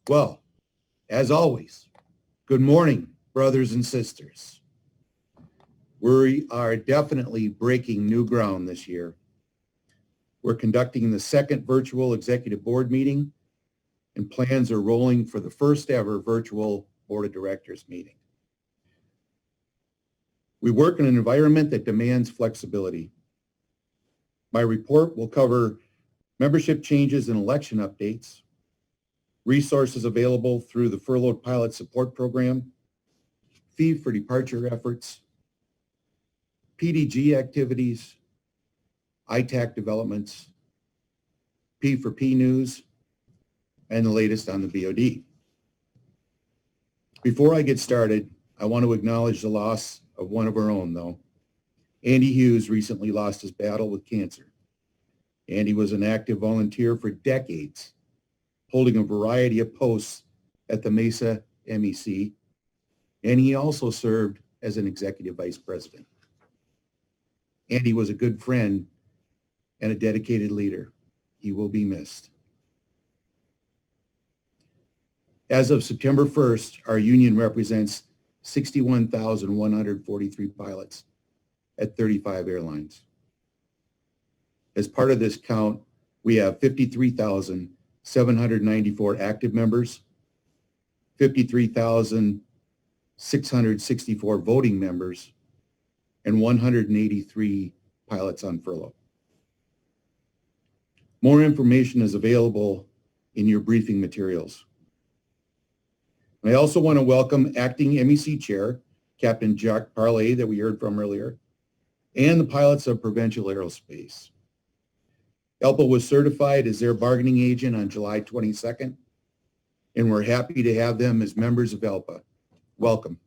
Well, as always, good morning, brothers and sisters. We are definitely breaking new ground this year. We're conducting the second virtual executive board meeting, and plans are rolling for the first ever virtual board of directors meeting. We work in an environment that demands flexibility. My report will cover membership changes and election updates, resources available through the Furlough Pilot Support Program, fee for departure efforts, PDG activities, ITAC developments, P4P news, and the latest on the BOD. Before I get started, I want to acknowledge the loss of one of our own, though. Andy Hughes recently lost his battle with cancer. Andy was an active volunteer for decades, holding a variety of posts at the Mesa MEC, and he also served as an executive vice president. Andy was a good friend and a dedicated leader. He will be missed. As of September 1st, our union represents 61,143 pilots at 35 airlines. As part of this count, we have 53,794 active members, 53,664 voting members, and 183 pilots on furlough. More information is available in your briefing materials. I also want to welcome Acting MEC Chair, Captain Jack Parley, that we heard from earlier, and the pilots of Provincial Aerospace. ALPA was certified as their bargaining agent on July 22nd, and we're happy to have them as members of ALPA. Welcome.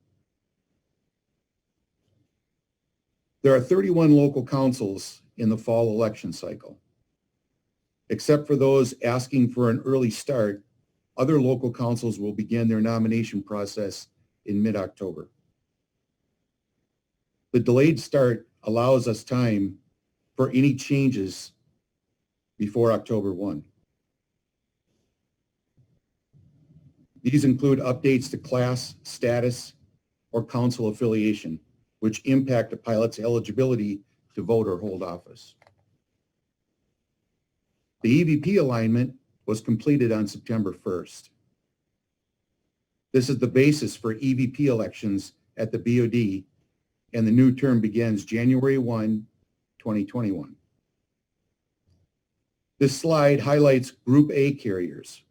There are 31 local councils in the fall election cycle. Except for those asking for an early start, other local councils will begin their nomination process in mid-October. The delayed start allows us time for any changes before October 1. These include updates to class, status, or council affiliation, which impact a pilot's eligibility to vote or hold office. The EVP alignment was completed on September 1st. This is the basis for EVP elections at the BOD, and the new term begins January 1, 2021. This slide highlights Group A carriers.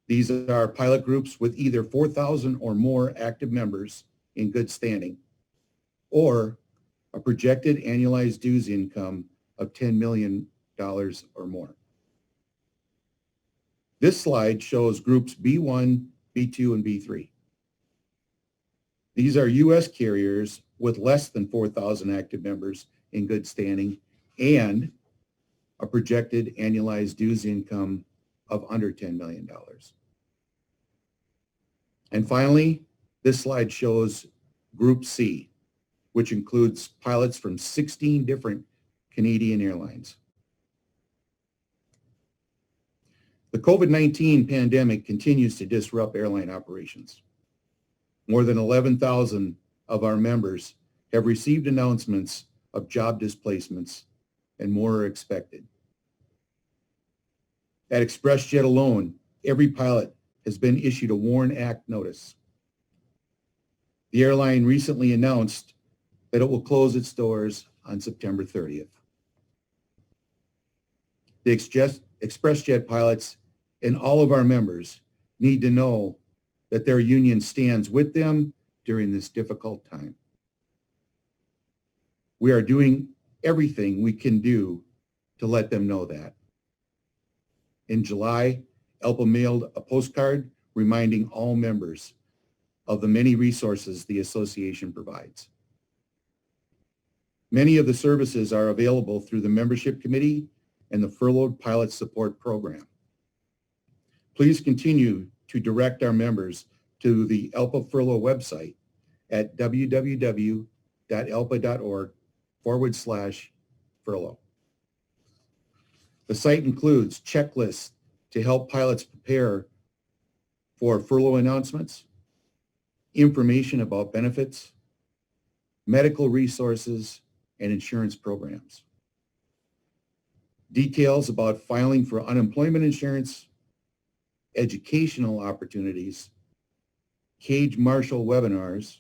These are pilot groups with either 4,000 or more active members in good standing, or a projected annualized dues income of $10 million or more. This slide shows groups B1, B2, and B3. These are U.S. carriers with less than 4,000 active members in good standing and a projected annualized dues income of under $10 million. And finally, this slide shows Group C, which includes pilots from 16 different Canadian airlines. The COVID-19 pandemic continues to disrupt airline operations. More than 11,000 of our members have received announcements of job displacements, and more are expected. At ExpressJet alone, every pilot has been issued a WARN Act notice. The airline recently announced that it will close its doors on September 30th. The ExpressJet pilots and all of our members need to know that their union stands with them during this difficult time. We are doing everything we can do to let them know that. In July, ALPA mailed a postcard reminding all members of the many resources the association provides. Many of the services are available through the membership committee and the Furloughed Pilot Support Program. Please continue to direct our members to the ALPA Furlough website at www.alpa.org/furlough. The site includes checklists to help pilots prepare for furlough announcements, information about benefits, medical resources, and insurance programs. Details about filing for unemployment insurance, educational opportunities, Cage Marshall webinars,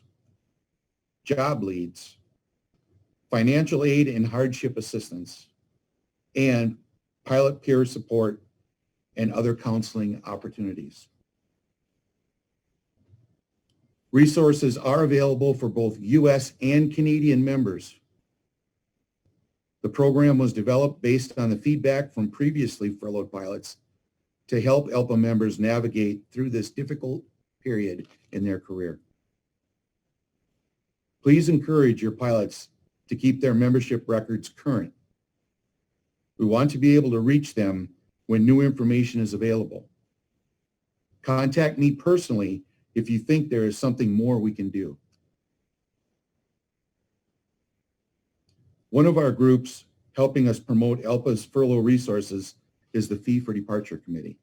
job leads, financial aid and hardship assistance, and pilot peer support and other counseling opportunities. Resources are available for both U.S. and Canadian members. The program was developed based on the feedback from previously furloughed pilots to help ALPA members navigate through this difficult period in their career. Please encourage your pilots to keep their membership records current. We want to be able to reach them when new information is available. Contact me personally if you think there is something more we can do. One of our groups helping us promote ALPA's furlough resources is the Fee for Departure Committee.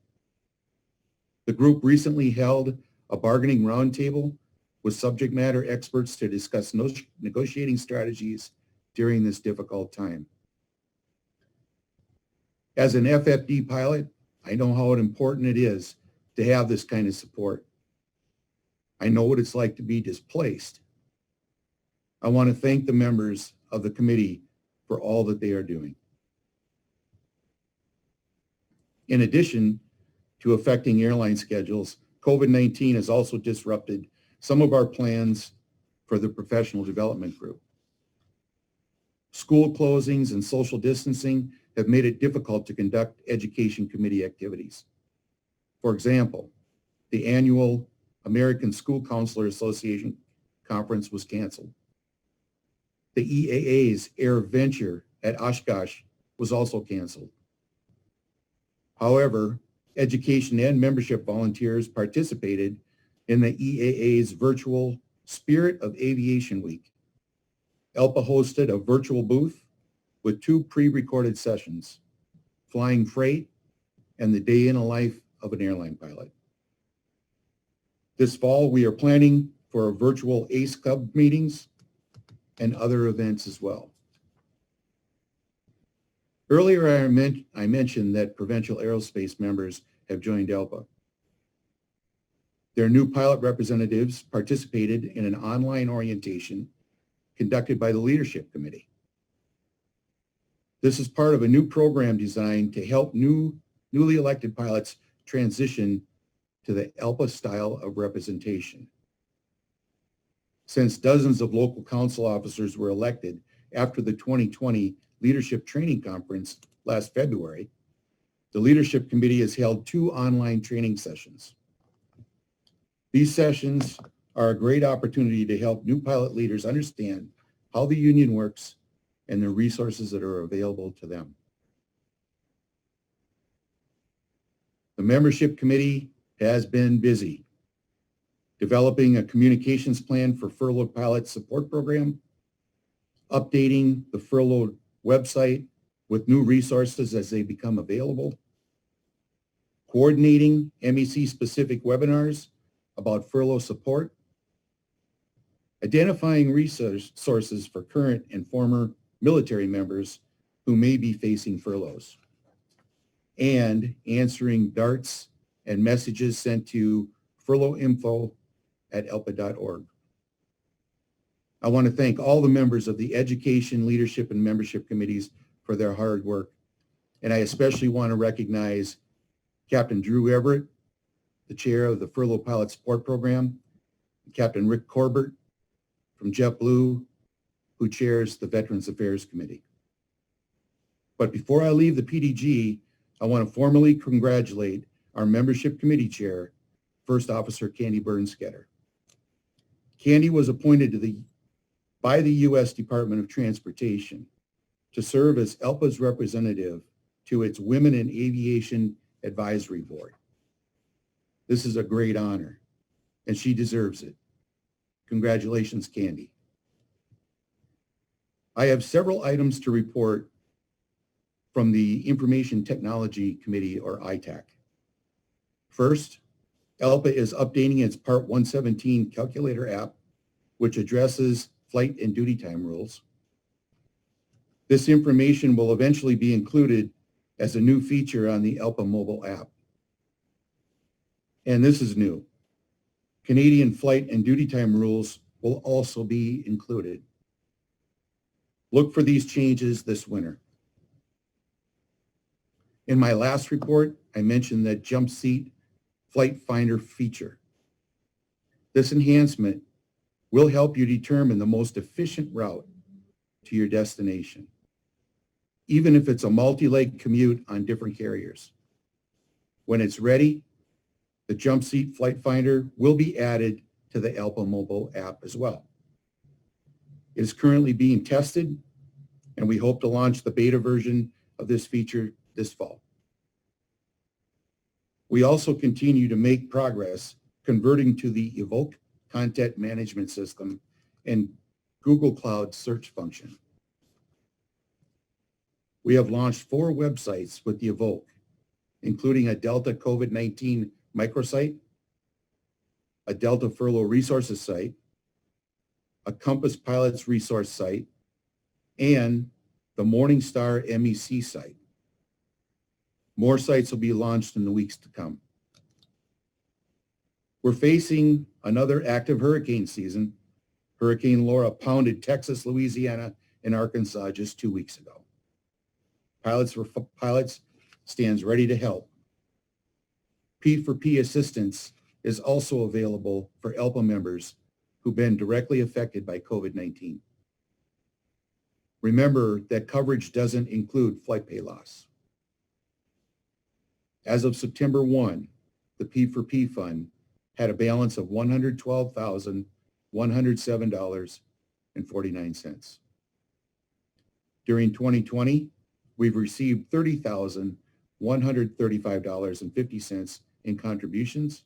The group recently held a bargaining roundtable with subject matter experts to discuss negotiating strategies during this difficult time. As an FFD pilot, I know how important it is to have this kind of support. I know what it's like to be displaced. I want to thank the members of the committee for all that they are doing. In addition to affecting airline schedules, COVID-19 has also disrupted some of our plans for the professional development group. School closings and social distancing have made it difficult to conduct education committee activities. For example, the annual American School Counselor Association conference was canceled. The EAA's Air Venture at Oshkosh was also canceled. However, education and membership volunteers participated in the EAA's virtual Spirit of Aviation Week. ALPA hosted a virtual booth with 2 pre-recorded sessions, Flying Freight and the Day in a Life of an Airline Pilot. This fall, we are planning for virtual ACE Club meetings and other events as well. Earlier, I mentioned that Provincial Aerospace members have joined ALPA. Their new pilot representatives participated in an online orientation conducted by the Leadership Committee. This is part of a new program designed to help newly elected pilots transition to the ALPA style of representation. Since dozens of local council officers were elected after the 2020 Leadership Training Conference last February, the Leadership Committee has held 2 online training sessions. These sessions are a great opportunity to help new pilot leaders understand how the union works and the resources that are available to them. The Membership Committee has been busy developing a communications plan for furloughed pilot support program, updating the furloughed website with new resources as they become available, coordinating MEC-specific webinars about furlough support, identifying resources for current and former military members who may be facing furloughs, and answering darts and messages sent to furloughinfo@alpa.org. I want to thank all the members of the Education, Leadership, and Membership Committees for their hard work. And I especially want to recognize Captain Drew Everett, the chair of the Furlough Pilot Support Program, and Captain Rick Corbett from JetBlue, who chairs the Veterans Affairs Committee. But before I leave the PDG, I want to formally congratulate our Membership Committee Chair, First Officer Candy Bernstetter. Candy was appointed by the U.S. Department of Transportation to serve as ALPA's representative to its Women in Aviation Advisory Board. This is a great honor, and she deserves it. Congratulations, Candy. I have several items to report from the Information Technology Committee, or ITAC. First, ALPA is updating its Part 117 calculator app, which addresses flight and duty time rules. This information will eventually be included as a new feature on the ALPA mobile app. And this is new. Canadian flight and duty time rules will also be included. Look for these changes this winter. In my last report, I mentioned the Jump Seat Flight Finder feature. This enhancement will help you determine the most efficient route to your destination, even if it's a multi-leg commute on different carriers. When it's ready, the Jump Seat Flight Finder will be added to the ALPA mobile app as well. It is currently being tested, and we hope to launch the beta version of this feature this fall. We also continue to make progress converting to the Evoke content management system and Google Cloud search function. We have launched 4 websites with the Evoke, including a Delta COVID-19 microsite, a Delta Furlough resources site, a Compass Pilots resource site, and the Morningstar MEC site. More sites will be launched in the weeks to come. We're facing another active hurricane season. Hurricane Laura pounded Texas, Louisiana, and Arkansas just 2 weeks ago. Pilots for Pilots stands ready to help. P4P assistance is also available for ALPA members who've been directly affected by COVID-19. Remember that coverage doesn't include flight pay loss. As of September 1, the P4P fund had a balance of $112,107.49. During 2020, we've received $30,135.50 in contributions,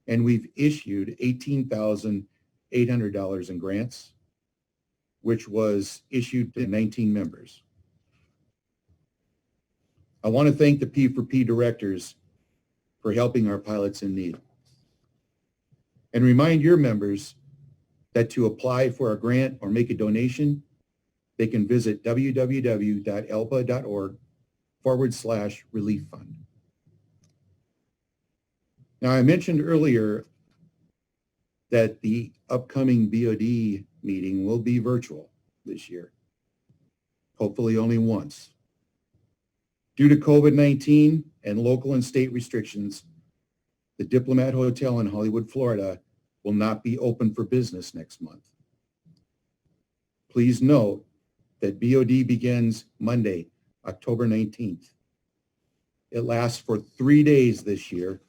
and we've issued $18,800 in grants, which was issued to 19 members. I want to thank the P4P directors for helping our pilots in need. And remind your members that to apply for a grant or make a donation, they can visit www.alpa.org/relief fund. Now, I mentioned earlier that the upcoming BOD meeting will be virtual this year, hopefully only once. Due to COVID-19 and local and state restrictions, the Diplomat Hotel in Hollywood, Florida will not be open for business next month. Please note that BOD begins Monday, October 19th. It lasts for 3 days this year,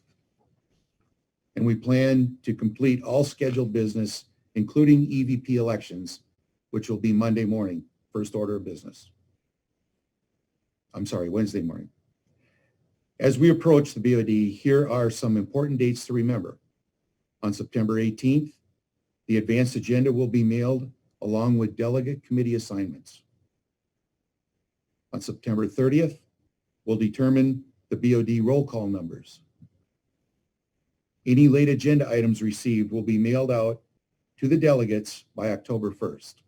and we plan to complete all scheduled business, including EVP elections, which will be Monday morning, first order of business. Wednesday morning. As we approach the BOD, here are some important dates to remember. On September 18th, the advanced agenda will be mailed along with delegate committee assignments. On September 30th, we'll determine the BOD roll call numbers. Any late agenda items received will be mailed out to the delegates by October 1st.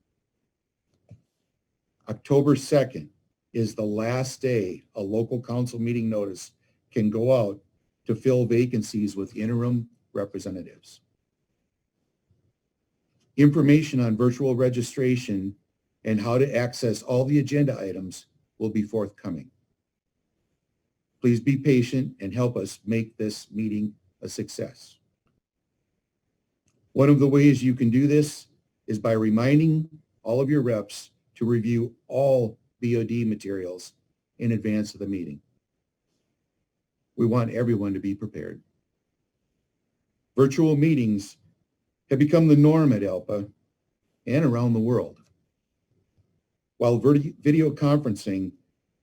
October 2nd is the last day a local council meeting notice can go out to fill vacancies with interim representatives. Information on virtual registration and how to access all the agenda items will be forthcoming. Please be patient and help us make this meeting a success. One of the ways you can do this is by reminding all of your reps to review all BOD materials in advance of the meeting. We want everyone to be prepared. Virtual meetings have become the norm at ALPA and around the world. While video conferencing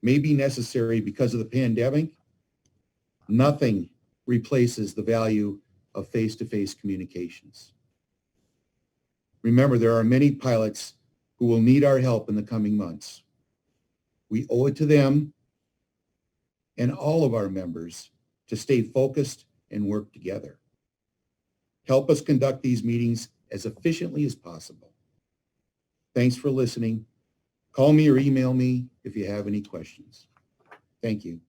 may be necessary because of the pandemic, nothing replaces the value of face-to-face communications. Remember, there are many pilots who will need our help in the coming months. We owe it to them and all of our members to stay focused and work together. Help us conduct these meetings as efficiently as possible. Thanks for listening. Call me or email me if you have any questions. Thank you.